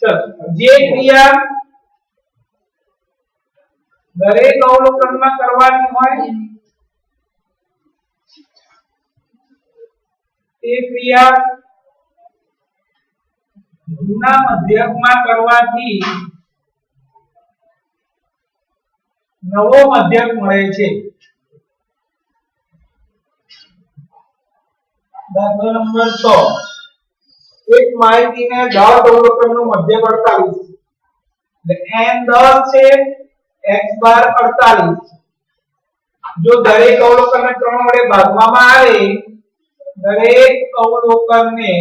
જે ક્રિયા દરેક અવલોકનમાં કરવાની હોય તે ક્રિયા જૂના મધ્યકમાં કરવાથી નવો મધ્યક મળે છે. દાખલા નંબર 6 એક માહિતીને 10 અવલોકનનું મધ્યક 48 એટલે n 10 છે, x બાર 48. જો દરેક અવલોકનને 3 વડે ભાગવામાં આવે, દરેક અવલોકનને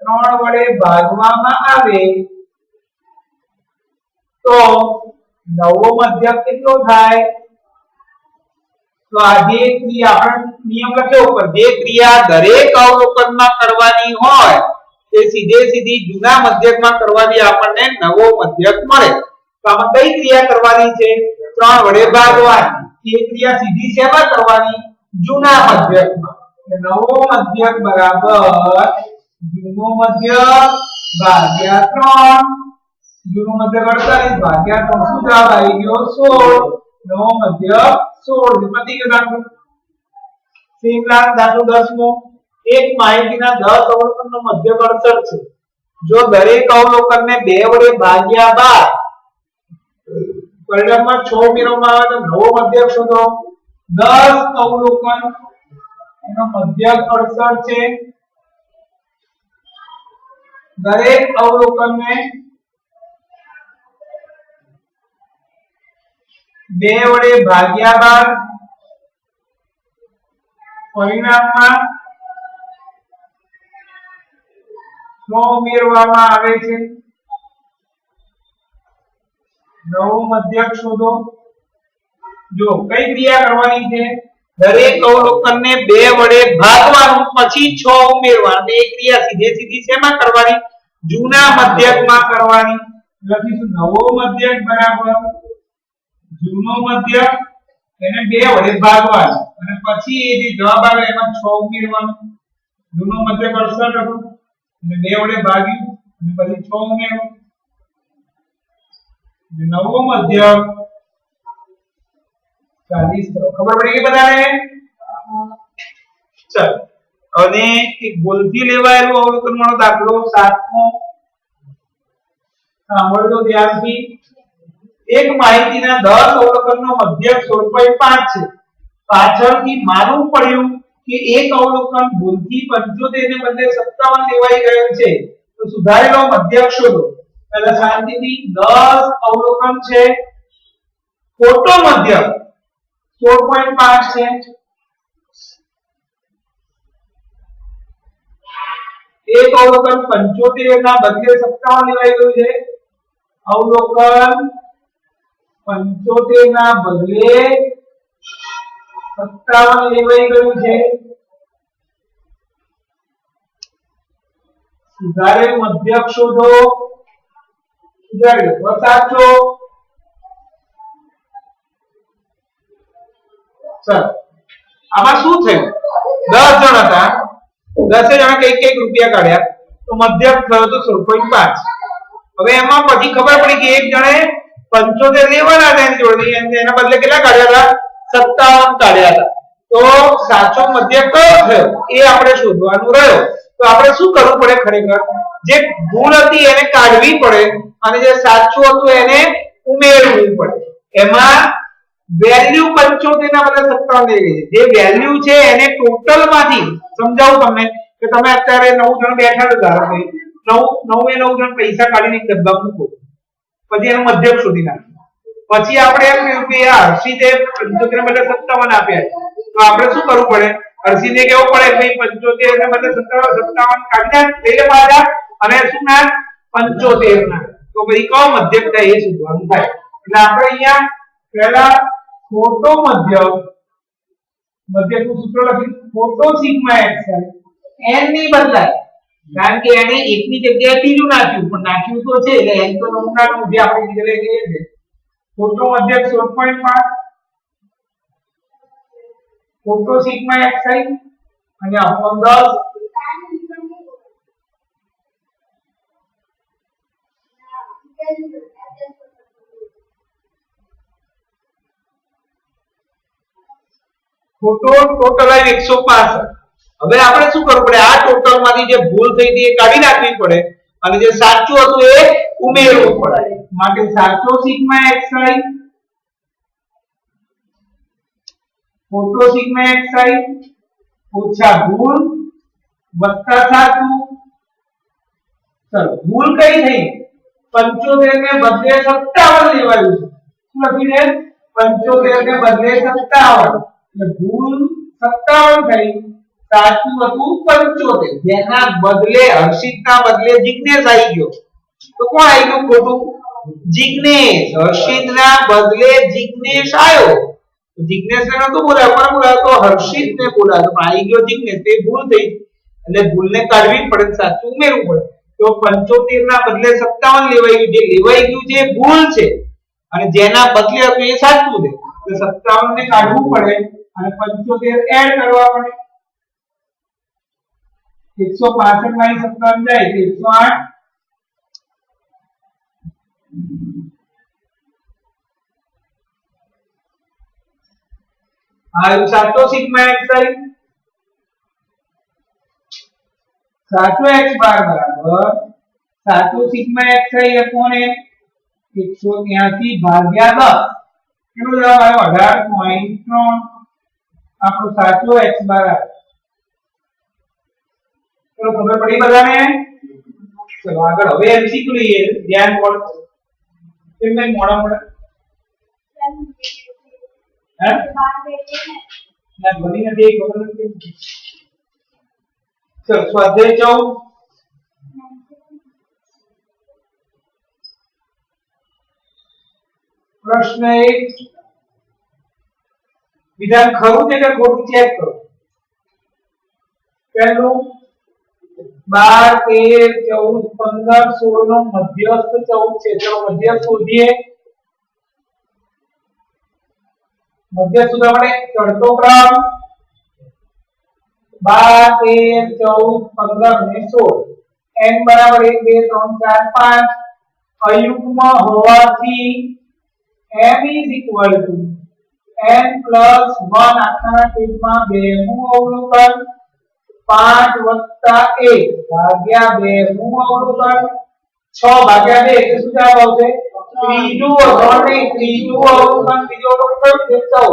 3 વડે ભાગવામાં આવે તો નવો મધ્યક કેટલો થાય? તો આ જે ક્રિયા આપણે નિયમ લખ્યો ઉપર, જે ક્રિયા દરેક અવલોકનમાં કરવાની હોય તે સીધે સીધી જૂના મધ્યકમાં કરવાથી આપણને નવો મધ્યક મળે. તો આમાં કઈ ક્રિયા કરવાની છે? 3 વડે ભાગવાની. એ ક્રિયા સીધી શેમાં કરવાની? જૂના મધ્યકમાં. એટલે નવો મધ્યક બરાબર જૂનો મધ્યક ભાગ્યા 3. જૂનો મધ્યક 48 ભાગ્યા 3 શું જવાબ આવી ગયો? 16. નવો મધ્યક 16. પતી ગયો દાખલો. સેમ દાખલો 10મો. એક માહિતીના 10 અવલોકનનો મધ્યક 68 છે. જો દરેક અવલોકનને 2 વડે ભાગ્યા 12 પરિણામમાં 6 ઉમેરવામાં આવે તો નવો મધ્યક શોધો. 10 અવલોકન એનો મધ્યક 68 છે. દરેક અવલોકનને 2 વડે ભાગ્યા 12 પરિણામમાં 6 ઉમેરવામાં આવે છે. નવો મધ્યક શોધો. જો કઈ ક્રિયા કરવાની છે? દરેક અવલોકનને 2 વડે ભાગવાનું, પછી 6 ઉમેરવાનું. એ ક્રિયા સીધે સીધી શેમાં કરવાની? જૂના મધ્યકમાં કરવાની. લખીશું નવો મધ્યક બરાબર જૂનો મધ્યક એને 2 વડે ભાગવાનું અને પછી એ જે જવાબ આવે એમાં 6 ઉમેરવાનું. જૂનો મધ્યક 68 હતો અને 2 વડે ભાગ્યું અને પછી 6 ઉમેરવાનું. નવો મધ્યક 40. ખબર પડી ગઈ બધાને? ચલ અને એક ભૂલથી લેવાયેલું અવલોકન વાળો દાખલો 7મો. સાંભળજો ધ્યાનથી. એક માહિતીના 10 અવલોકનનો મધ્યક 16.5 છે. પાછળથી માલુમ પડ્યું કે એક અવલોકન ભૂલથી 75 ને બદલે 57 લેવાઈ ગયું છે. તો સુધારેલો મધ્યક શોધો. પહેલા શાંતિથી 10 અવલોકન છે, ખોટો મધ્યક 16.5 છે. એક અવલોકન 75 ના બદલે 57 લેવાઈ ગયું છે. અવલોકન 75 ના બદલે 57 લેવાઈ ગયું છે. સુધારેલ મધ્યક શોધો. સુધારેલ સાચો. ચલ આમાં શું થયું? 10 જણ હતા, 10 જણા કઈક રૂપિયા કાઢ્યા તો મધ્યક થયો તો 16.5. હવે એમાં પછી ખબર પડી કે એક જણે 75 લેવાના હતા એની જોડે, એના બદલે કેટલા કાઢ્યા હતા? 57 કાઢ્યા હતા. તો સાચો મધ્યક કયો થયો એ આપણે શોધવાનું રહ્યો. તો આપણે શું કરવું પડે? ખરેખર જે ભૂલ હતી એને કાઢવી પડે અને જે સાચું હતું એને ઉમેરવું પડે. એમાં વેલ્યુ 75 ના બદલે 57 લઈ ગઈ છે. જે વેલ્યુ છે એને ટોટલ માંથી સમજાવું તમને કે તમે અત્યારે 9 જણ બેઠા છો, ધારો કે 9 જણ પૈસા કાઢીને એક ડબ્બા મૂકો, પછી એનો મધ્યક શોધી નાખો. પછી આપણે એમ કહ્યું કે યાર હર્ષિતે 75 ને બદલે 57 આપ્યા, તો આપણે શું કરવું પડે? હર્ષિને કેવું પડે ભાઈ 75 ને બદલે 57 કાઢી લઈ લે પાછા અને શું ના 75 ના. તો પછી કયો મધ્યક થાય એ શોધવાનું થાય. એટલે આપણે અહીંયા પહેલા ખોટો મધ્યકનું સૂત્ર લખી ખોટો સિગ્મા xi n ની બદલાય, કારણ કે એને 1 ની જગ્યાએ બીજું નાખ્યું, પણ નાખ્યું તો છે એટલે n તો નમૂનાનું જે આપણે કીધું એ છે. ખોટો મધ્યક 16.5 ખોટો સિગ્મા xi અને આપો 10 ખોટો ટોટલ આવ્યો 165. હવે આપણે શું કરવું પડે? આ ટોટલ માંથી જે ભૂલ થઈ હતી એ કાઢી નાખવી પડે અને જે સાચું હતું એ ઉમેરવું પડે. માટે સાચો સિગ્મા xi ખોટો સિગ્મા xi ઓછા ભૂલ વત્તા સાચું. ચલો ભૂલ કઈ થઈ? 75 ને બદલે 57 લેવાયું છે. શું લખી દે? 75 ને બદલે 57 એટલે ભૂલ 57 થઈ. સાચું હતું 75. જેના બદલે હર્ષિતના બદલે જિગ્નેશ આવી ગયો તો કોણ આવી ગયું ખોટું? જિગ્નેશ. હર્ષિતના બદલે જિગ્નેશ આવ્યો. જિગ્નેશ ને નતો બોલાવ્યો, કોને બોલાવ્યો? તો હર્ષિત ને બોલાવ્યો, પણ આવી ગયો જિગ્નેશ. તે ભૂલ થઈ એટલે ભૂલને કાઢવી પડે, સાચું ઉમેરવું પડે. તો 75 ના બદલે 57 લેવાઈ ગયું. જે લેવાઈ ગયું છે ભૂલ છે અને જેના બદલે હતું એ સાચું છે. તો 57 ને કાઢવું પડે અને 75 એડ કરવા પડે. 165 માંથી 57 જાય તો 108. આ સાચો સિગ્મા xi. સાચો x બાર બરાબર સાચો સિગ્મા xi upon n 183 ભાગ્યા 10. કેટલો જવાબ આવ્યો? 18.3. આપણો સાચો x બાર આવ્યો. ચલો ખબર પડી બધાને? ચલો આગળ હવે MCQ લઈએ. ધ્યાન કોણ કેમ મોડા મોડા હે ના બની નથી ખબર નથી. ચલો સ્વાધ્યાય 14. પ્રશ્ન 1. વિધાન ખરું છે કે ખોટું ચેક કરો. પહેલું 12 13 14 15 16 નો મધ્યસ્થ 14 છે. ચલો મધ્યસ્થ શોધીએ. મધ્યસ્થ શોધવા માટે ચડતો ક્રમ 12 13 14 15 ને 16 n બરાબર 1 2 3 4 5 અયુગ્મ હોવાથી m n + 1 આખા છેદમાં 2 નું અવલોકન 5 + 1 ભાગ્યા 2 નું અવલોકન 6 ભાગ્યા 2 એટલે શું જવાબ આવશે? ત્રીજું અવલોકન ત્રીજો અવલોકન 14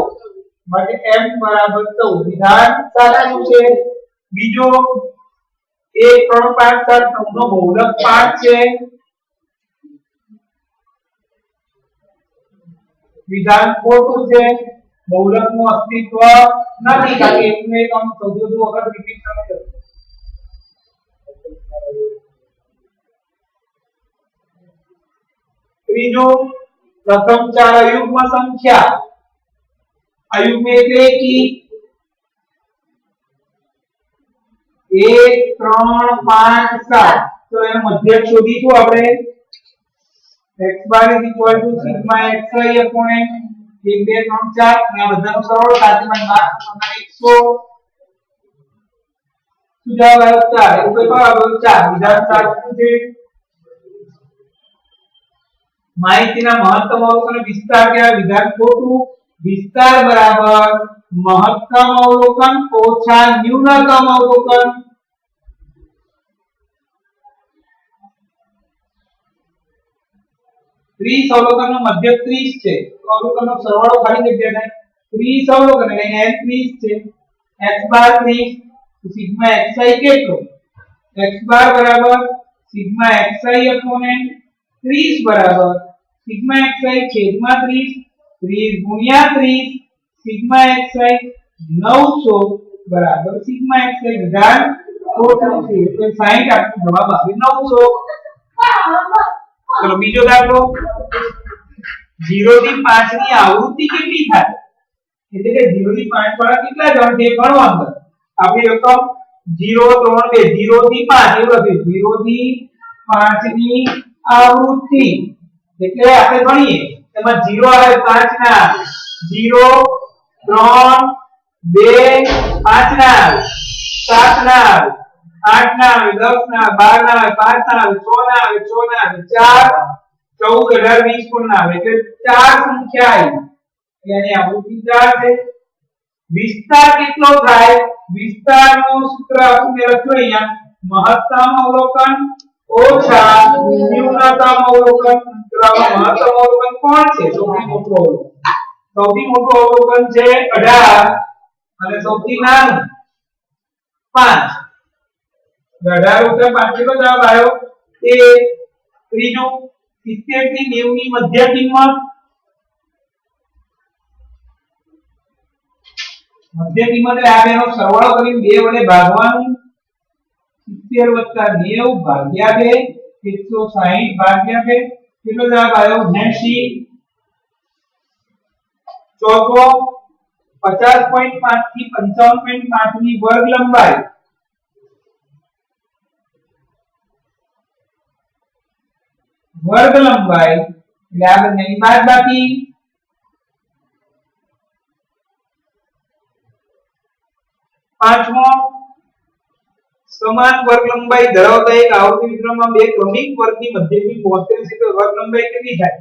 માટે m બરાબર 14. વિધાન સાચું છે. બીજો 1 3 5 7 9 નો બહુલક 5 છે. વિધાન ખોટું છે. બહુલકનું અસ્તિત્વ નથી કારણ કે એકનું એક આમ સૌથી વધુ વખત રિપીટ કરે છે. ત્રીજું પ્રથમ 4 અયુગ્મ સંખ્યા. અયુગ્મ એટલે એકી 1 3 5 7. તો એનો મધ્યક શોધીશું આપણે. x બાર = સિગ્મા xi upon n 1 2 3 4 અને આ બધાનો સરવાળો સાચમાં 100. શું જવાબ આવ્યો? 4. એવું કઈ આવ્યો 4. વિધાન સાચું છે. માહિતીના મહત્તમ અવલોકન વિસ્તાર કહેવાય. વિધાન ખોટું. વિસ્તાર બરાબર મહત્તમ અવલોકન ઓછા ન્યૂનતમ અવલોકન. ત્રીસ અવલોકનનો મધ્યક 30 છે. અવલોકનનો સરવાળો ખાલી જગ્યા થાય 30 અવલોકન એટલે n 30 છે. x બાર 30 તો સિગ્મા xi કેટલો? x બાર બરાબર સિગ્મા xi upon n 30 બરાબર સિગ્મા xi છેદમાં 30 30 ગુણ્યા 30 સિગ્મા xi 900 બરાબર સિગ્મા xi. વિધાન ખોટું છે. તો 60 આપણો જવાબ આવે 900. ચલો બીજો દાખલો. 0 થી 5 ની આવૃત્તિ કેટલી થાય? એટલે કે 0 થી 5 વાળા કેટલા જણ છે ગણવાનું. આપણી રકમ 0 3 2 0 થી 5 એવું લખ્યું. 0 થી 5 ની આવૃત્તિ એટલે આપણે ગણીએ એમાં 0 આવે 5 ના 0 3 2 5 ના 7 ના 8 ના 10 ના 12 ના 5 ના 6 ના 6 ના 4 14 18 20 કોણ ના આવે એટલે 4 સંખ્યા આવી. એની આવૃત્તિ 4 છે. વિસ્તાર કેટલો થાય? વિસ્તારનું સૂત્ર આપણે લખ્યું અહીંયા મહત્તમ અવલોકન ઓછા ન્યૂનતમ અવલોકન. મહત્તમ અવલોકન કોણ છે? સૌથી મોટું અવલોકન. સૌથી મોટું અવલોકન છે 18 અને સૌથી નાનું 5. 18 ઉપર 5 કેટલો જવાબ આવ્યો? એ ત્રીજું 70 થી 90 ની મધ્ય કિંમત. મધ્ય કિંમત એટલે આ બેનો સરવાળો કરીને 2 વડે ભાગવાનું. 70 + 90 ભાગ્યા 2 160 ભાગ્યા 2 કેટલો જવાબ આવ્યો? 80. ચોથો 50.5 થી 55.5 ની વર્ગ લંબાઈ. વર્ગ લંબાઈ એટલે આ બંનેની બાદબાકી. પાંચમો સમાન વર્ગ લંબાઈ ધરાવતા એક આવૃત્તિ વિતરણમાં બે ક્રમિક વર્ગની મધ્ય કિંમત 72 છે તો વર્ગ લંબાઈ કેટલી થાય?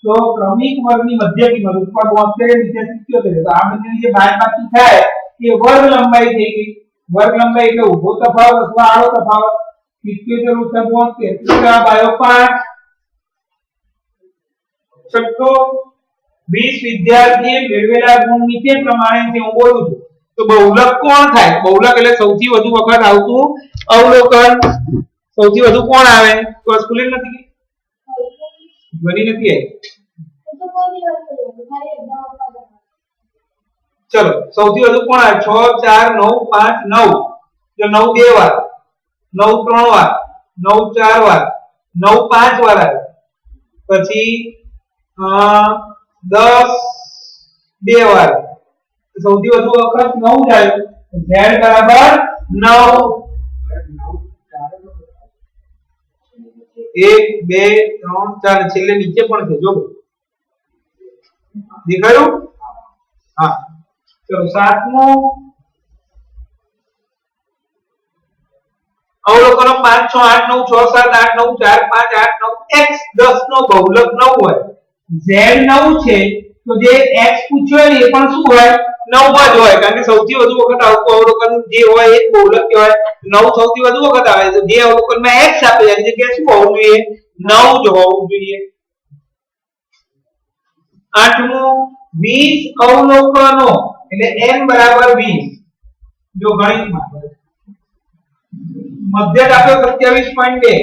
તો ક્રમિક વર્ગની મધ્ય કિંમત ઉપર 72 નીચે 77 તો આ બંનેની જે બાદબાકી થાય એ વર્ગ લંબાઈ થઈ ગઈ. વર્ગ લંબાઈ એટલે ઊભો તફાવત અથવા આડો તફાવત. 77 + 72 જવાબ આવ્યો 5. છઠ્ઠો 20 વિદ્યાર્થીએ મેળવેલા ગુણ નીચે પ્રમાણે છે. હું બોલું છું તો બહુલક કોણ થાય? બહુલક એટલે સૌથી વધુ વખત આવતું અવલોકન. સૌથી વધુ કોણ આવે? તો સ્કૂલે નથી બની નથી આવી. ચલો સૌથી વધુ કોણ આવે? 6 4 9 5 9. જો 9 બે વાર, 9 3 વાર, 9 4 વાર, 9 5 વાર આવે. પછી 10 બે વાર. સૌથી વધુ વખત 9 જાય. z બરાબર 9. 1 2 3 4 છેલ્લે નીચે પણ છે જો દેખાયું. હા ચલો સાતમો અવલોકનો 5 6 8 9 6 7 8 9 4 5 8 9 x 10 નો બહુલક 9 હોય. z 9 છે તો જે x પૂછ્યો ને એ પણ શું હોય? 9 માં જ હોય કારણ કે સૌથી વધુ વખત આવતું અવલોકન જે હોય એ બહુલક કહેવાય. 9 સૌથી વધુ વખત આવે તો જે અવલોકનમાં x આપે એની જગ્યાએ શું હોવું જોઈએ? 9 જ હોવું જોઈએ. આઠમું 20 અવલોકનો એટલે n બરાબર 20. જો ગણિતમાં મધ્યક આપ્યો 27.2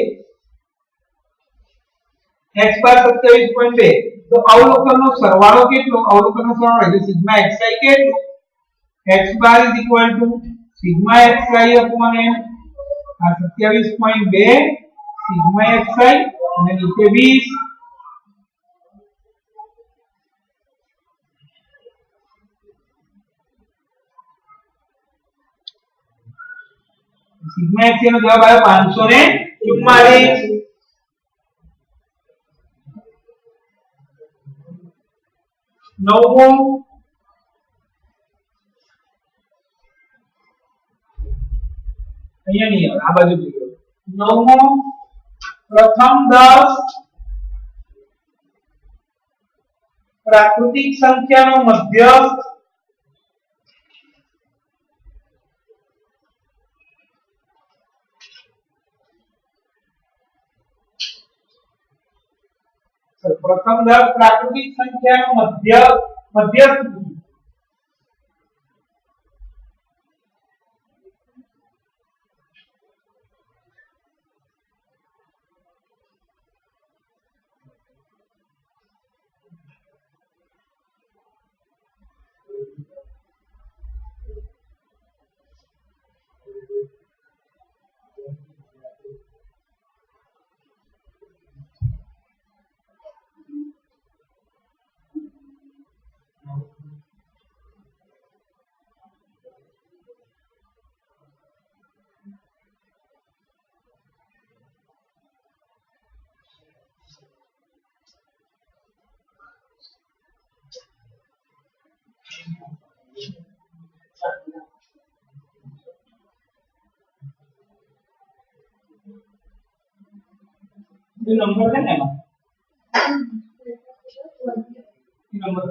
x બાર 27.2 તો અવલોકનનો સરવાળો કેટલો? અવલોકનનો સરવાળો એટલે સિગ્મા xi કેટલું? x બાર સિગ્મા xi upon n. આ 27.2 સિગ્મા xi અને નીચે 20. સિગ્મા xi નો જવાબ આવ્યો 544. નવમો અહીંયા નહીં આવે આ બાજુ જોજો. નવમો પ્રથમ 10 પ્રાકૃતિક સંખ્યાનો મધ્યસ્થ પ્રથમ 10 પ્રાકૃતિક સંખ્યાનો મધ્યસ્થ नंबर है ना नंबर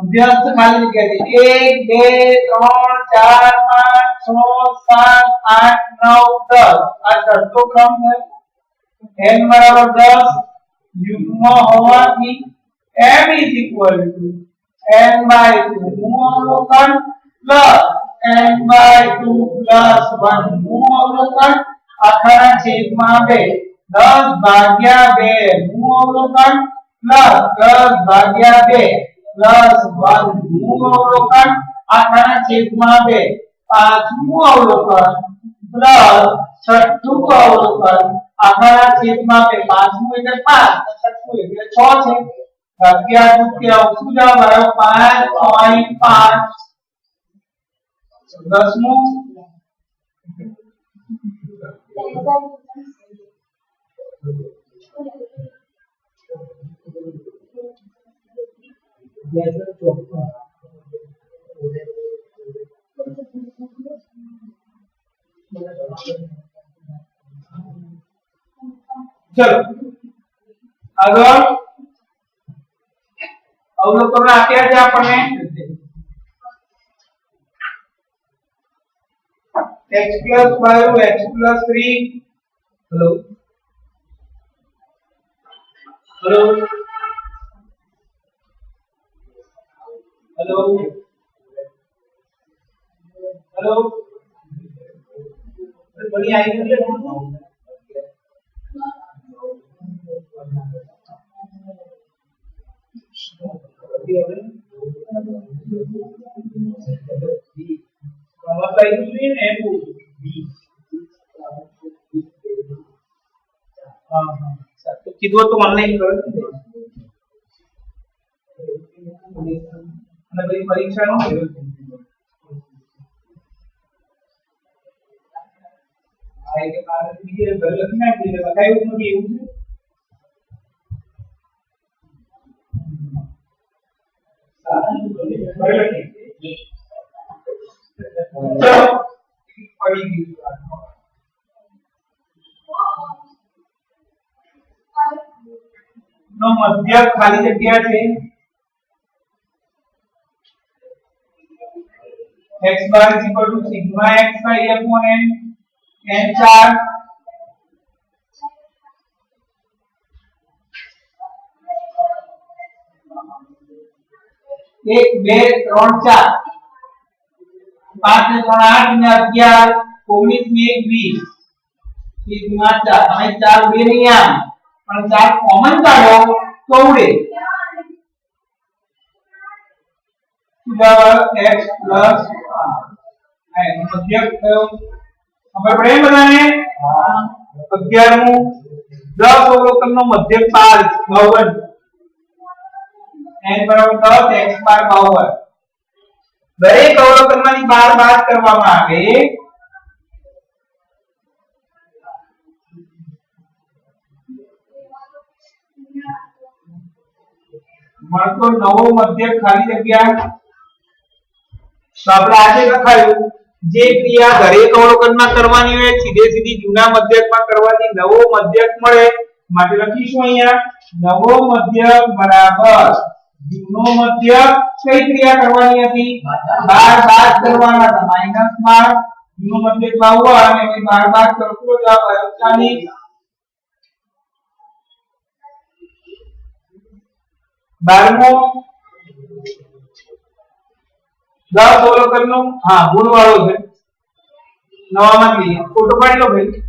મધ્યસ્થ ખાલી જગ્યા છે 1 2 3 4 5 6 7 8 9 10 આ ચડતો ક્રમ છે n બરાબર 10 યુગ્મ હોવાથી m n/2 નું અવલોકન પ્લસ n/2 પ્લસ 1 નું અવલોકન આખાના છેદમાં 2 10/2 નું અવલોકન પ્લસ 10/2 પ્લસ 1 નું અવલોકન આખાના છેદમાં 2 પાંચમું અવલોકન પ્લસ છઠ્ઠું અવલોકન આખાના છેદમાં 2 પાંચમું એટલે 5 છઠ્ઠું એટલે 6 છે 11 દુત્યાંશ શું જવાબ આવ્યો 5.5 દસમું ચલો આગળ અવલોકન આપ્યા છે આપણને x plus 5 x plus 3 hello hello hello hello बड़ी आई है apa itu ini M B satu kedua tuh online kan ada beri परीक्षा नो आए के बाद ये गलत ना कि बतायो मुझे એવું છે બરાબર चलो पढ़ी નો મધ્ય ખાલી જગ્યા છે x bar sigma x by upon n n4 1 2 3 4 5 ને 3 8 ને 11 19 ને 20 સિગ્મા 4 તમે 4 ઉડે નહીં આમ પણ 4 કોમન કાઢો તો ઉડે બરાબર x પ્લસ આ મધ્યક થયો ખબર પડે બધાને હા 11મું 10 અવલોકનનો મધ્યક 52 n બરાબર 10 x બાર 52 દરેક અવલોકનમાંથી 12 બાદ કરવામાં આવે મળતો નવો મધ્યક ખાલી જગ્યા તો આપણે આજે લખાયું જે ક્રિયા દરેક અવલોકનમાં કરવાની હોય સીધે સીધી જૂના મધ્યકમાં કરવાથી નવો મધ્યક મળે માટે લખીશું અહીંયા નવો મધ્યક બરાબર જૂનો મધ્યક કઈ ક્રિયા કરવાની હતી 12 બાદ કરવાના હતા -12 જૂનો મધ્યક લાવવો અને 12 બાદ કરતો જવાબ આવ્યો 40 12મો 10 અવલોકનનો હા ગુણ વાળો છે નવામાં લઈએ ફોટો પાડી લો ભાઈ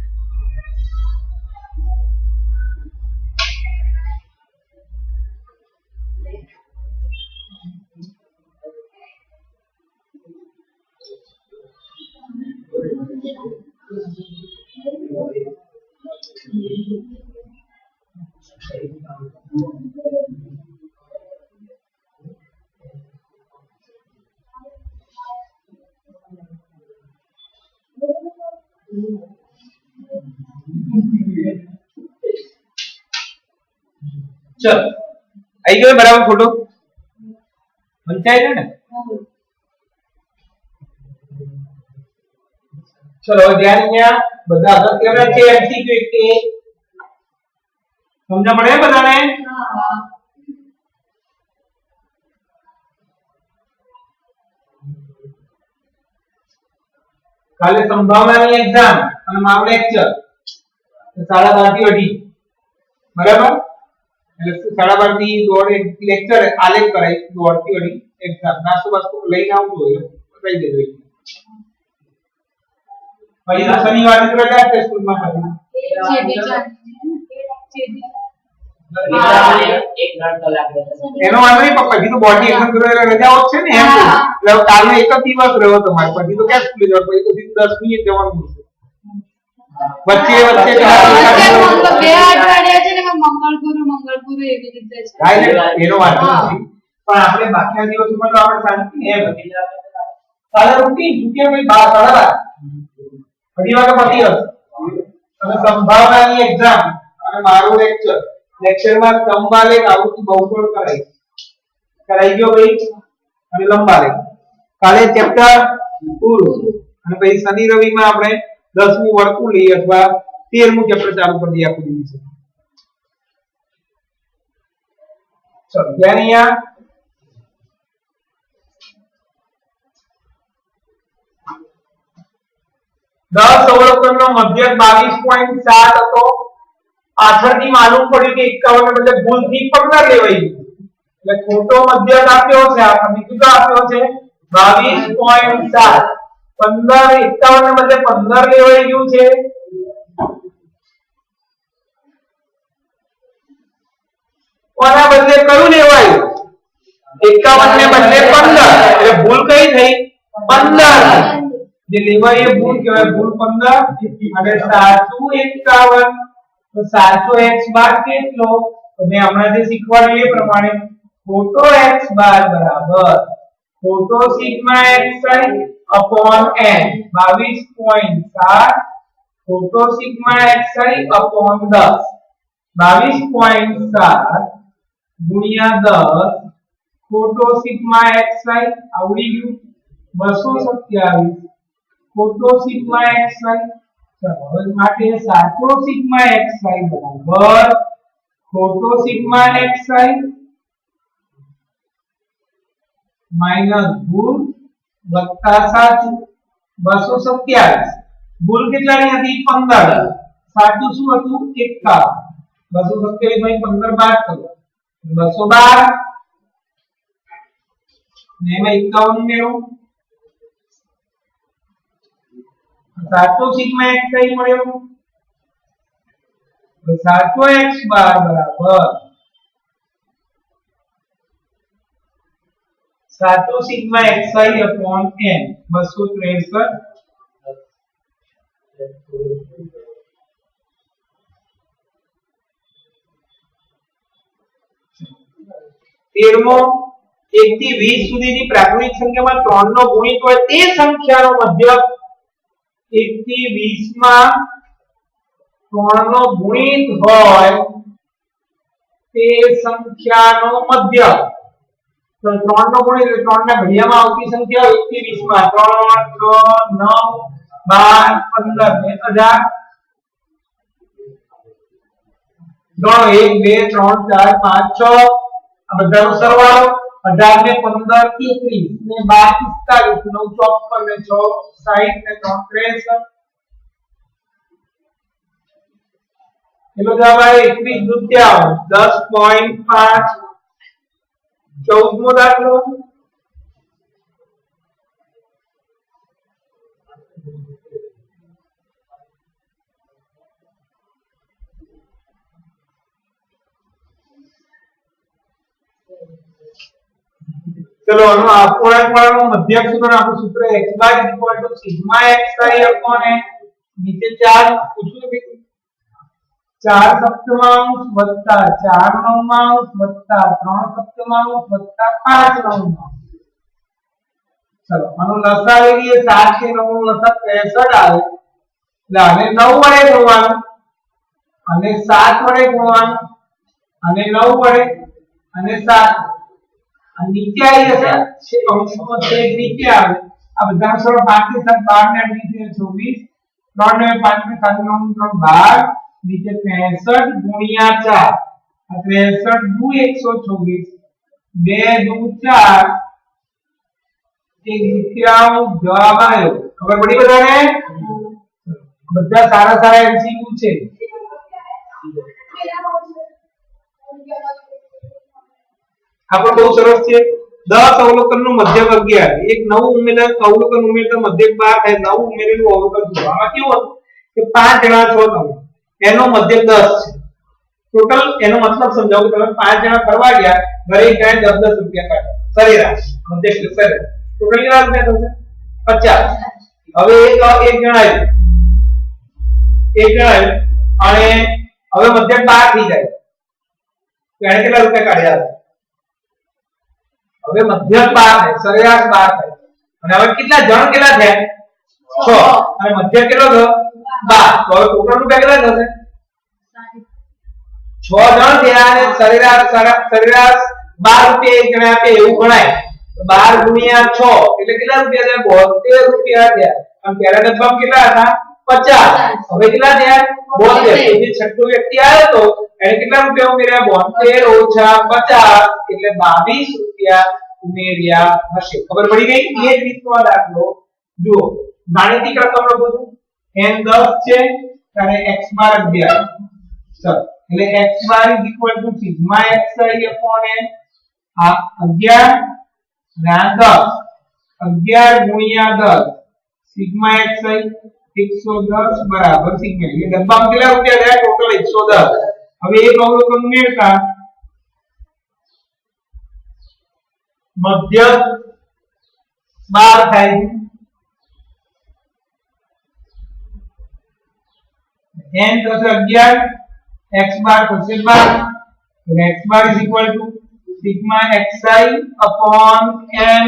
चलो आई गयो बराबर फोटो वंचाई है ना चलो ध्यान અહીંયા બધા અગત્યના છે એમસીક્યુ એક સમજ પડે બધાને કાલે સંભાવનાની એક્ઝામ અને મારું લેક્ચર 12:30 થી 2:30 બરાબર એટલે 12:30 થી 1:30 લેક્ચર આલેખ કરાય 1:30 થી 2:30 એક્ઝામ નાસ્તો બાસ્તો લઈને આવજો કહી દેજો પછી શનિવારે રજા છે સ્કૂલમાં એનો વાંધો નહીં પણ પછી તો બોર્ડની એક્ઝામ કરવા રજાઓ છે ને એમ એટલે કાલનો એક જ દિવસ રહ્યો તમારે પછી તો ક્યાં સ્કૂલે જવાનું પછી તો સીધું 10 મિનિટ જવાનું વચ્ચે બે અઠવાડિયા છે ને મંગળગુરુ એવી રીતે છે એનો વાંધો નથી પણ આપણે બાકીના દિવસોમાં તો આપણે શાંતિ ને એમ કાલે રૂટીન છૂટ્યા પછી 12:30 ઘણી વાર પતી હશે અને સંભાવનાની એક્ઝામ અને મારું લેક્ચરમાં લંબાલેખ આવૃત્તિ બહુકોણ કરાઈ ગયો ભાઈ અને લંબાલેખ કાલે ચેપ્ટર પૂરું અને પછી શનિ રવિમાં આપણે 10મું વર્તુળ લઈએ અથવા 13મું ચેપ્ટર ચાલુ કરી દઈએ આખું દિવસ ચલો ધ્યાન અહીંયા 10 અવલોકનનો મધ્યક 22.7 હતો પાછળથી માલુમ પડ્યું કે 51 ને બદલે ભૂલથી 15 લેવાઈ ગયું એટલે ખોટો મધ્યક આપ્યો છે આપણને કેટલો આપ્યો છે 22.7 15 51 ને બદલે 15 લેવાઈ ગયું છે કોના બદલે કયું લેવાયું 51 ને બદલે 15 એટલે ભૂલ કઈ થઈ 15 જે લેવાય એ ભૂલ કહેવાય ભૂલ 15 અને સાચું 51 તો સાચો x બાર કેટલો તો મેં હમણાં જે શીખવાડ્યું એ પ્રમાણે ખોટો x બાર બરાબર ખોટો સિગ્મા xi upon n 22.7 ખોટો સિગ્મા xi upon 10 22.7 ગુણ્યા 10 ખોટો સિગ્મા xi આવડી ગયું 227 ખોટો સિગ્મા xi હવે માટે સાચો સિગ્મા xi બરાબર ખોટો સિગ્મા xi માઈનસ ભૂલ વત્તા સાચું 227 ભૂલ કેટલાની હતી 15 સાચું શું હતું 51 227 માંથી 15 બાદ કરો 212 ને એમાં 51 ઉમેરો સાચો સિગ્મા xi મળ્યો તો સાચો x બાર બરાબર સાચો સિગ્મા xi upon n 263 13મો 1 થી 20 સુધીની પ્રાથમિક સંખ્યામાં 3 નો ગુણિત હોય તે સંખ્યાનો મધ્યક 1 થી 20 માં 3 નો ગુણિત હોય તે સંખ્યાનો મધ્યક તો 3 નો ગુણિત એટલે 3 ના ઘડિયામાં આવતી સંખ્યા 1 થી 20 માં 3 6 9 12 15 ને 1 2 3 4 5 6 આ બધાનો સરવાળો 18 ને 15 33 ને 12 45 9 54 ને 6 60 ને 3 63 એટલો જવાબ આવે 21 દૂત્યાંશ 10.5 14મો દાખલો चलो આનો અપૂર્ણાંકવાળાનો મધ્યક સૂત્રનું આપણું સૂત્ર x બાર સિગ્મા xi upon n નીચે 4 પૂછું કે 4 સપ્તમાંશ વત્તા 4 નવમાંશ વત્તા 3 સપ્તમાંશ વત્તા 5 નવમાંશ ચલો આનો લસા લઈ લઈએ 7 કે 9 નો લસા 63 આવે એટલે આને 9 વડે ગુણવાનું અને 7 વડે ગુણવાનું અને 9 વડે અને 7 અને નીચે આવી જશે અંશનો છેદ નીચે આવે આ બધા સરળ 5 ને 7 12 ને 8 ને 24 3 ને 5 ને 7 9 3 12 નીચે 63 ગુણ્યા 4 આ 63 દુ 124 2 દુ 4 એક દૂત્યાંશ જવાબ આવ્યો ખબર પડી બધાને? બધા સારા સારા MCQ છે. આ પણ બહુ સરસ છે. 10 અવલોકનનું મધ્યક 11, એક નવું ઉમેરેલ અવલોકન ઉમેરતા મધ્યક 12 થાય. નવું ઉમેરેલું અવલોકન શું? આમાં કેવું હતું કે 5 જણા છો તમે, એનો મધ્યક 10 છે. ટોટલ એનો મતલબ સમજાવું કે તમે 5 જણા ફરવા ગયા, દરેક જણાએ 10-10 રૂપિયા કાઢ્યા સરેરાશ મધ્યક સરેરાશ. ટોટલ કેટલા રૂપિયા થશે? 50. હવે એક જણા અને હવે મધ્યક 12 થઈ જાય તો એને કેટલા રૂપિયા કાઢ્યા? હવે મધ્યક 12 થાય, સરેરાશ 12 થાય. અને હવે કેટલા જણ કેટલા થયા? 6 અને મધ્યક કેટલો થયો? 12. તો હવે ટોટલ રૂપિયા કેટલા થશે? 6 જણ થયા અને સરેરાશ 12 રૂપિયા એક જણે આપે એવું ગણાય. તો 12 ગુણ્યા 6 એટલે કેટલા રૂપિયા થયા? 72 રૂપિયા થયા. અને પહેલા ડબ્બામાં કેટલા હતા? 50. હવે કેટલા થયા? 72. તો જે છઠ્ઠો વ્યક્તિ આવ્યો તો એને કેટલા રૂપિયા ઉમેર્યા? 72 ઓછા 50 એટલે 22 રૂપિયા ઉમેર્યા હશે. ખબર પડી ગઈ? એ જ રીતનો આ દાખલો જુઓ. ગાણિતિક રકમ લખો છો. n 10 છે અને x બાર 11. ચલો એટલે x બાર = સિગ્મા xi upon n. આ 11 ના 10 11 ગુણ્યા 10 સિગ્મા xi 110 બરાબર સિગ્મા. એટલે ડબ્બામાં કેટલા રૂપિયા થયા? ટોટલ 110. હવે એક અવલોકન ઉમેરતા મધ્યક 12 થાય. n થશે 11, x બાર થશે 12. તો x બાર = સિગ્મા xi upon n.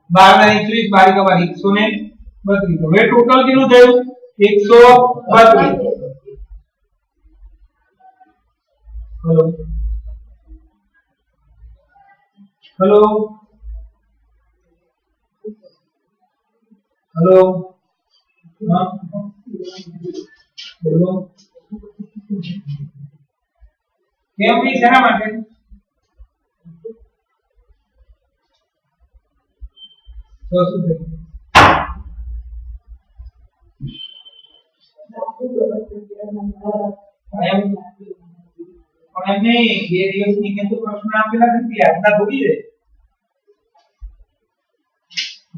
બાર ના 21, 12 કા 132. હવે ટોટલ કેટલું થયું? 132. હેલો હેલો હેલો હા બોલો. કેમ નહીં? શેના માટે? તો શું થયું? પણ એમ નહીં, 2 દિવસની કે તો પ્રશ્ન આપેલા નથી, આજના થોડી છે.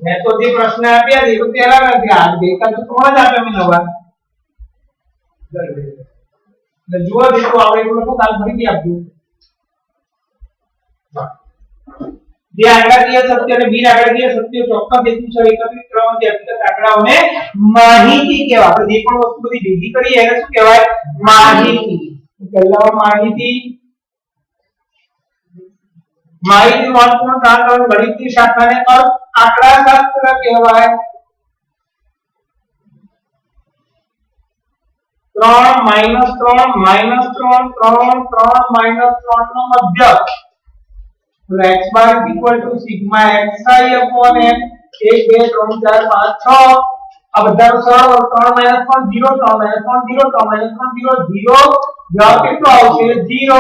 મેં તો જે પ્રશ્ન આપ્યા છે એ તો પહેલા નથી, આજ બેકા તો 3 જ આપ્યા મેં નવા. એટલે જુઓ જેટલું આવડે એટલું લખો, કાલ ફરીથી આપજો. જે આંકડાકીય સત્ય અને બિન આંકડાકીય સત્ય ચોક્કસ હેતુસર એકત્રિત કરવાથી હકીકત આંકડાઓને માહિતી કહેવાય. આપણે જે પણ વસ્તુ બધી ભેગી કરીએ એને શું કહેવાય? માહિતી. પહેલા માહિતી મહત્વનું કામ કરવાનું ગણિતની શાખાને અર્થ આંકડાશાસ્ત્ર કહેવાય. 3 - 3 - 3 3 3 - 3 નો મધ્યક. તો x બાર = સિગ્મા xi upon n. 1 2 3 4 5 6. આ બધાનો સરળ 3 - 3 0 3 - 3 0 3 - 3 0 0. જવાબ કેટલો આવશે? 0.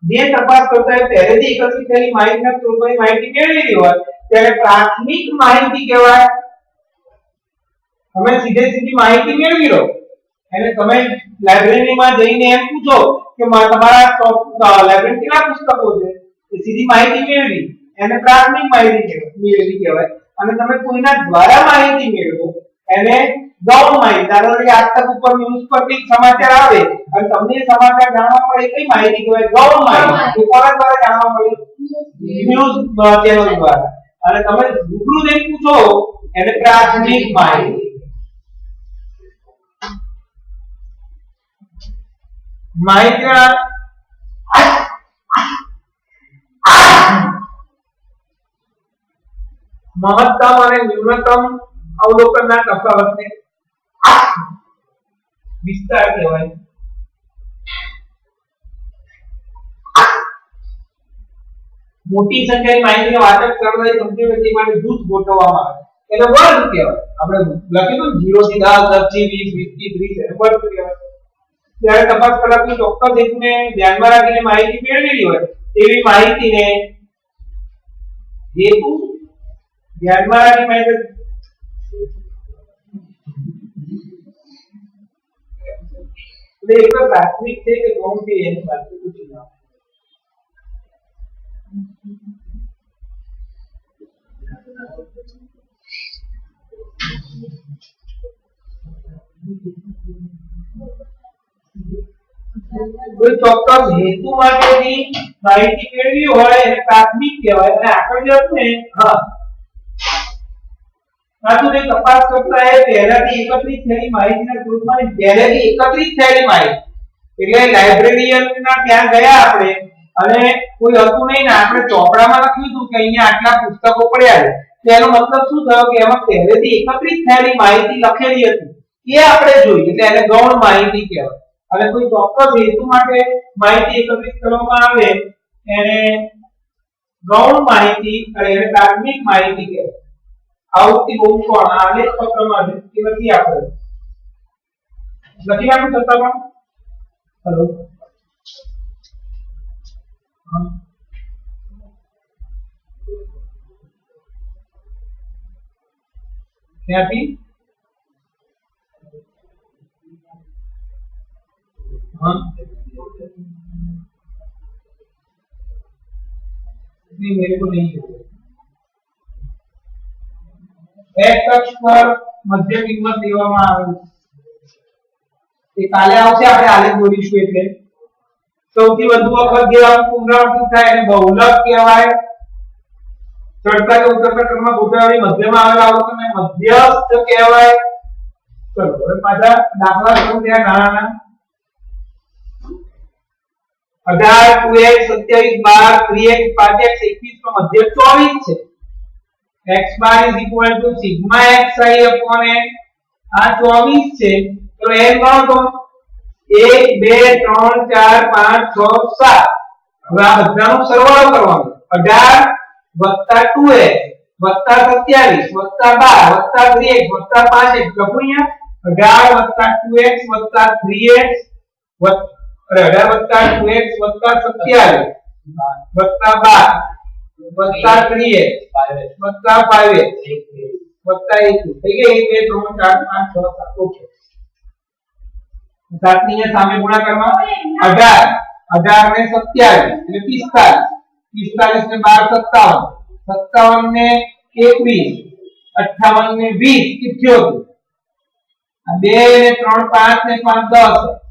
જે તપાસ કરતા પહેલેથી એકત્રિત થયેલી માહિતીના સ્ત્રોતોની માહિતી મેળવેલી હોય ત્યારે પ્રાથમિક માહિતી કહેવાય. તમે સીધી માહિતી મેળવી લો અને તમે લાઇબ્રેરીમાં જઈને એમ પૂછો કે તમારા લાઇબ્રેરી કેટલા પુસ્તકો છે, એ સીધી માહિતી મેળવી એને પ્રાથમિક માહિતી મેળવી કહેવાય. અને તમે કોઈના દ્વારા માહિતી મેળવો એને ગૌણ માહિતી. ધારો કે આજ તક ઉપર ન્યૂઝ પર કઈ સમાચાર આવે અને તમને એ સમાચાર જાણવા મળે, કઈ માહિતી કહેવાય? ગૌણ માહિતી. કોના દ્વારા જાણવા મળે? ન્યૂઝ ચેનલ દ્વારા. અને તમે રૂબરૂ જઈને પૂછો એને પ્રાથમિક માહિતી. માહિતીના મહત્તમ અને ન્યૂનતમ અવલોકનના તફાવતને વિસ્તાર કહેવાય. મોટી સંખ્યાની માહિતીને વાચક સરળતાથી સમજી શકે તે માટે જૂથ ગોઠવવામાં આવે એટલે વર્ગ કહેવાય. આપણે લખીશું 0 થી 10 10 થી 20 20 થી 30 એટલે વર્ગ કહેવાય. જ્યારે તપાસ કલાકની ચોક્કસ હેતુને ધ્યાનમાં રાખીને માહિતી મેળવેલી હોય તેવી માહિતીને હેતુ ધ્યાનમાં રાખી માહિતી એટલે એક પ્રાથમિક છે કે ગૌણ છે એની વાત પૂછી લો કોઈ ચોક્કસ હેતુ માટેની માહિતી મેળવી હોય એને પ્રાથમિક કહેવાય અને આગળ જે હતું ને સાચું તે તપાસ કરતા એ પહેલાથી એકત્રિત થયેલી માહિતીના સ્વરૂપમાં પહેલેથી એકત્રિત થયેલી માહિતી એટલે લાઇબ્રેરિયનના ત્યાં ગયા આપણે અને કોઈ હતું નહીં ને આપણે ચોપડામાં લખ્યું હતું કે અહીંયા આટલા પુસ્તકો પડ્યા છે તેનો મતલબ શું થયો કે એમાં પહેલેથી એકત્રિત થયેલી માહિતી લખેલી હતી એ આપણે જોઈ એટલે એને ગૌણ માહિતી કહેવાય અને કોઈ ચોક્કસ હેતુ માટે માહિતી એકત્રિત કરવામાં આવે એને ગૌણ માહિતી અને એને પ્રાથમિક માહિતી કહેવાય આવૃત્તિ બહુ કોણ આલેખ પત્રમાં છે કે નથી આપણે લખી આપું છતાં પણ હેલો ક્યાંથી नहीं मेरे को नहीं है x અક્ષ પર મધ્ય કિંમત લેવામાં આવે છે એ કાલે આવશે આપણે આલેખ દોરીશું એટલે સૌથી વધુ વખત જે પુનરાવર્તિત થાય એને બહુલક કહેવાય ચડતા કે ઉતરતા ક્રમમાં ગોઠવાયેલી મધ્યમાં આવેલા અવલોકનને મધ્યસ્થ કહેવાય ચલો હવે પાછા દાખલા કરું ત્યાં નાના 18 2x 27 12 3x 5x 21 નો મધ્ય 24 છે x bar is equal to sigma xi upon n આ 24 છે તો n ગણો તો 1 2 3 4 5 6 7 હવે આ બધાનો સરવાળો કરવાનો 18 2x 27 12 3x 5x લખો અહીંયા 18 2x 3x 18 2x 27 12 3x 5x 1 થઈ ગઈ 1 2 3 4 5 6 7 ઓકે 7 ની સામે ગુણાકારમાં 18 18 ને 27 એટલે 45 45 ને 12 57 57 ને 21 58 ને 20 78 2 ને 3 5 ને 5 10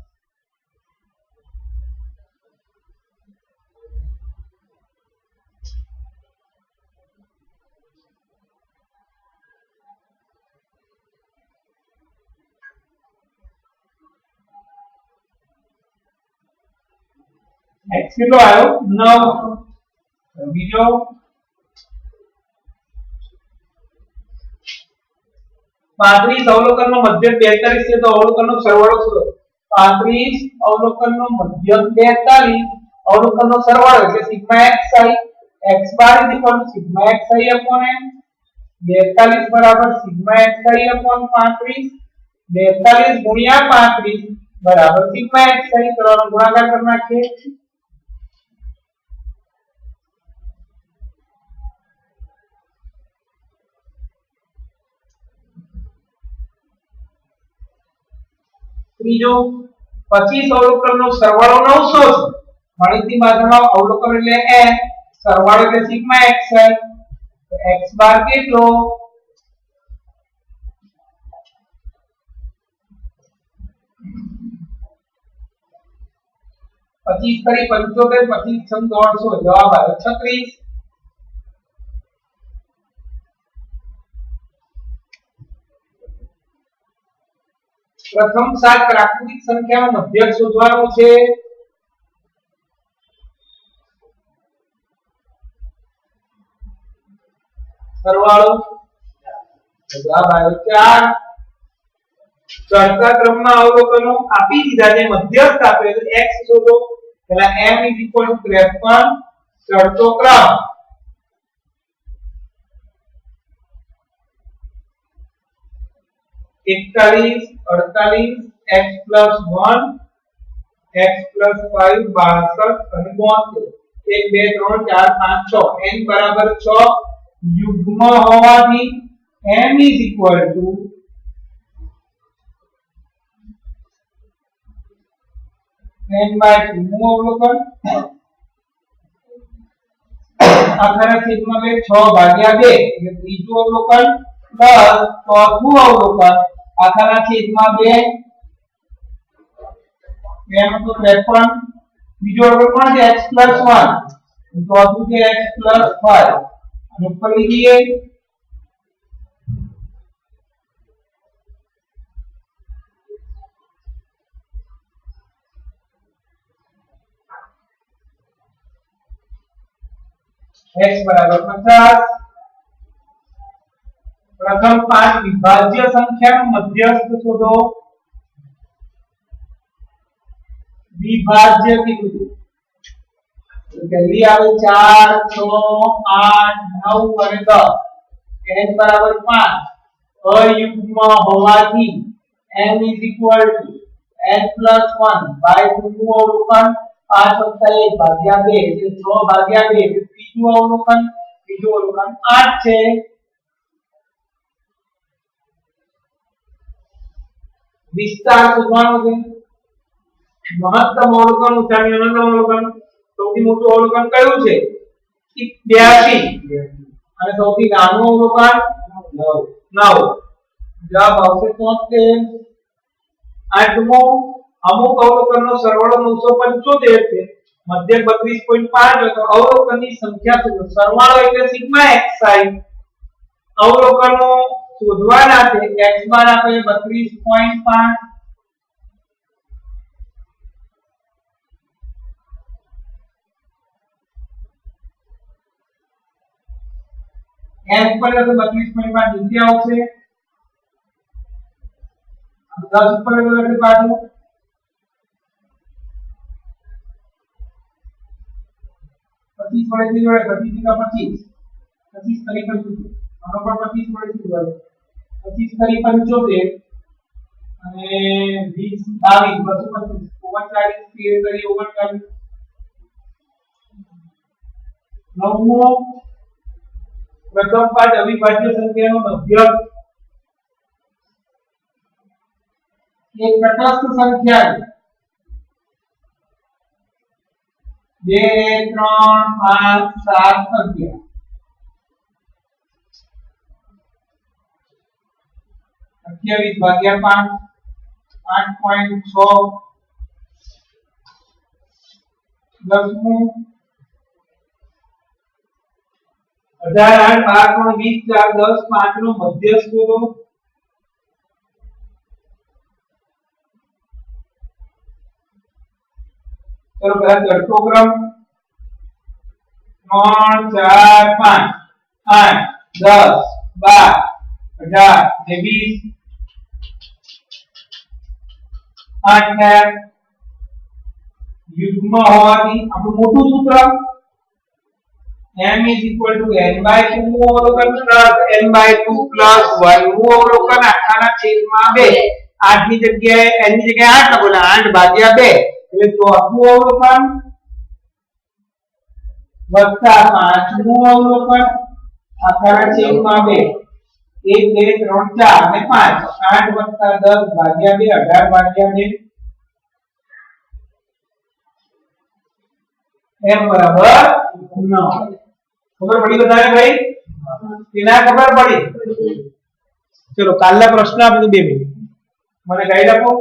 x કેટલો આવ્યો 9 બીજો 35 અવલોકનનો મધ્યક 42 છે તો અવલોકનનો સરવાળો શું 35 અવલોકનનો મધ્યક 42 અવલોકનનો સરવાળો એટલે સિગ્મા xi x બાર સિગ્મા xi upon n 42 બરાબર સિગ્મા xi upon 35 42 ગુણ્યા 35 બરાબર સિગ્મા xi કરવાનો ગુણાકાર કરી નાખીએ ત્રીજો 25 અવલોકનનો સરવાળો 900 છે ગણિતની ભાષામાં અવલોકન એટલે n સરવાળો એટલે સિગ્મા xi તો x બાર કેટલો 25 કરી 75 25 છંગ 150 જવાબ આવે 36 પ્રથમ 7 પ્રાકૃતિક સંખ્યાનો મધ્યક શોધવાનો છે સરવાળો જવાબ આવ્યો 4 ચડતા ક્રમમાં અવલોકનો આપી દીધા છે મધ્યસ્થ આપે તો x શોધો પહેલા m 53 ચડતો ક્રમ એકતાલીસ 48 x + 1 x + 5 62 અને 72 1 2 3 4 5 6 n બરાબર 6 યુગ્મ હોવાથી m = n/2 નું અવલોકન આખા છેદમાં 6 ભાગ્યા 2 એટલે ત્રીજું અવલોકન પ્લસ ચોથું અવલોકન આખા છેદમાં 2 એમ તો 53 બીજો અવલોકન છે x + 1 ચોથું છે x + 5 અને ઉપર લીધીએ x બરાબર 50 પ્રથમ 5 વિભાજ્ય સંખ્યાનો મધ્યસ્થ શોધો વિભાજ્ય કીધું તો પહેલી આવે 4 6 8 9 અને 10 n બરાબર 5 અયુગ્મ હોવાથી m n + 1/2 નું અવલોકન 5 + 1 ભાગ્યા 2 એટલે 6 ભાગ્યા 2 એટલે ત્રીજું અવલોકન 8 છે વિસ્તાર શોધવાનો છે મહત્તમ અવલોકન ઓછામાં ન્યૂનતમ અવલોકન સૌથી મોટું અવલોકન કયું છે 82 અને સૌથી નાનું અવલોકન 9 જવાબ આવશે 73 આઠમો અમુક અવલોકનનો સરવાળો 975 છે મધ્યક 32.5 તો અવલોકનની સંખ્યા શોધો સરવાળો એટલે સિગ્મા xi અવલોકનો શોધવાના છે x બાર આપે 32.5 n પર તો 32.5 નીચે આવશે 10 ઉપર એટલે બાજુ 25 પડે છે 25 25 25 તરી 25 આનો પર 25 પડે છે 25 તરી 75 અને 20 22 225 39 13 તરી 39 નવમો પ્રથમ પાઠ અવિભાજ્ય સંખ્યાનો મધ્યક એક તટસ્થ સંખ્યા 2 3 5 7 11 28 ભાગ્યા 5 8.6 દસમું 18 8 12 20 4 10 5 નો મધ્યસ્થ શોધો ચલો પહેલા ચડતો ક્રમ 3 4 5 8 10 12 18 ને 20 8 યુગ્મ હોવાથી આપણું મોટું સૂત્ર m n/2 નું અવલોકન n/2 + 1 નું અવલોકન આખાના છેદમાં 2 8 ની જગ્યાએ n ની જગ્યાએ 8 લખો 8 ભાગ્યા 2 એટલે ચોથું અવલોકન વત્તા 5 નું અવલોકન આખાના છેદમાં 2 1 2 3 4 અને 5 8 વત્તા 10 ભાગ્યા 2 18 ભાગ્યા 2 m બરાબર 9 ખબર પડી બધાને ભાઈ કે ના ખબર પડી ચલો કાલના પ્રશ્ન આપણે 2 મિનિટ મને ગાઈડ આપો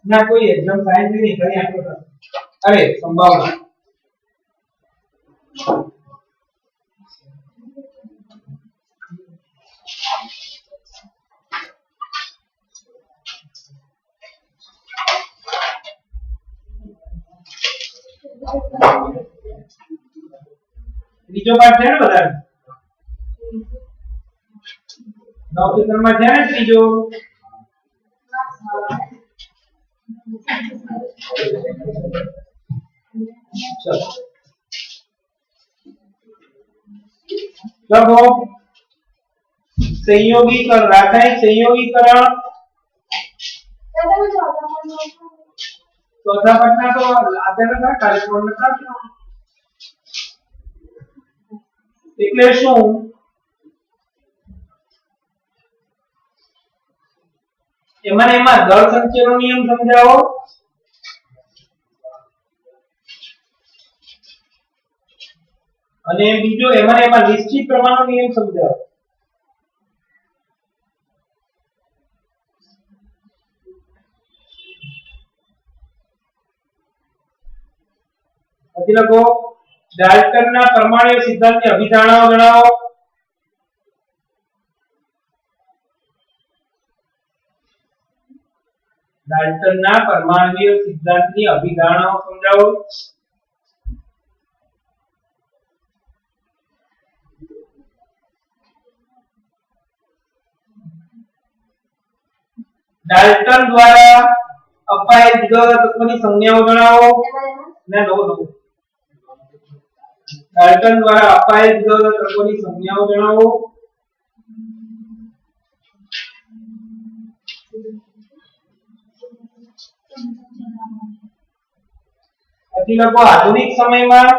ના કોઈ એક્ઝામ સાયન્સ નહીં કરી આપો અરે સંભાવના બીજો પાઠ છે ને બધા નવચેતન માં છે ને ત્રીજો ચલો संयोगीकरण रासायनिक संयोगीकरण चौथा पटना तो આપેલા હતા કાર્યક્રમ નતા એટલે શું એમાં દળ સંચયનો નિયમ સમજાવો અને બીજો એમાં નિશ્ચિત પ્રમાણનો નિયમ સમજાવો પછી લખો ડાલ્ટનના પરમાણ્વીય સિદ્ધાંતની અભિધારણાઓ જણાવો ડાલ્ટનના પરમાણ્વીય સિદ્ધાંતની અભિધારણાઓ સમજાવો ડાલ્ટન દ્વારા અપાયેલ જુદા તત્વની સંજ્ઞાઓ જણાવો ના નો ડાલ્ટન દ્વારા અપાયેલ જુદા તત્વોની સંજ્ઞાઓ જણાવો પછી લખો આધુનિક સમયમાં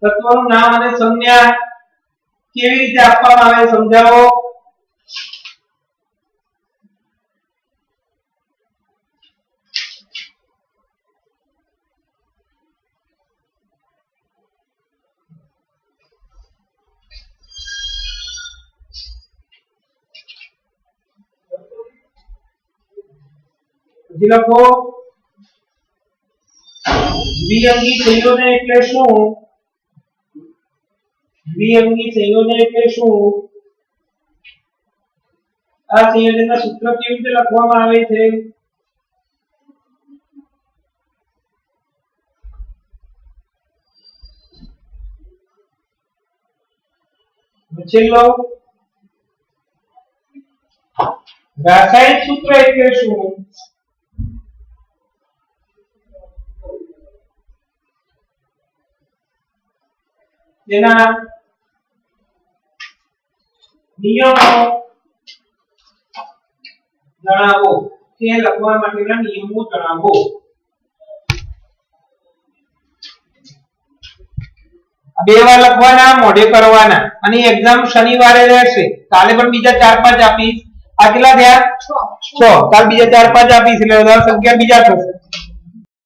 તત્વનું નામ અને સંજ્ઞા કેવી રીતે આપવામાં આવે સમજાવો પછી લખો દ્વિઅંગી સંયોજન એટલે શું દ્વિઅંગી સંયોજન એટલે શું આ સંયોજનના સૂત્ર કેવી રીતે લખવામાં આવે છે છેલ્લો રાસાયણિક સૂત્ર એટલે શું તેના નિયમો જણાવો તે લખવા માટેના નિયમો જણાવો બે વાર લખવાના મોઢે કરવાના અને એક્ઝામ શનિવારે રહેશે કાલે પણ બીજા 4-5 આપીશ આ કેટલા થયા 6 કાલ બીજા 4-5 આપીશ એટલે 10 11 બીજા થશે